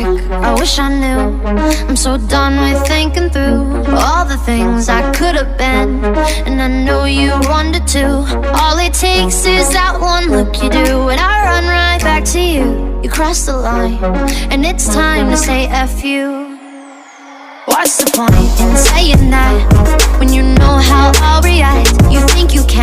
electric, I wish I knew. I'm so done with thinking through all the things I could have been, and I know you wanted to. All it takes is that one look you do, and I run right back to you. You cross the line, and it's time to say F you. What's the point in saying that when you know how I'll react? You think you can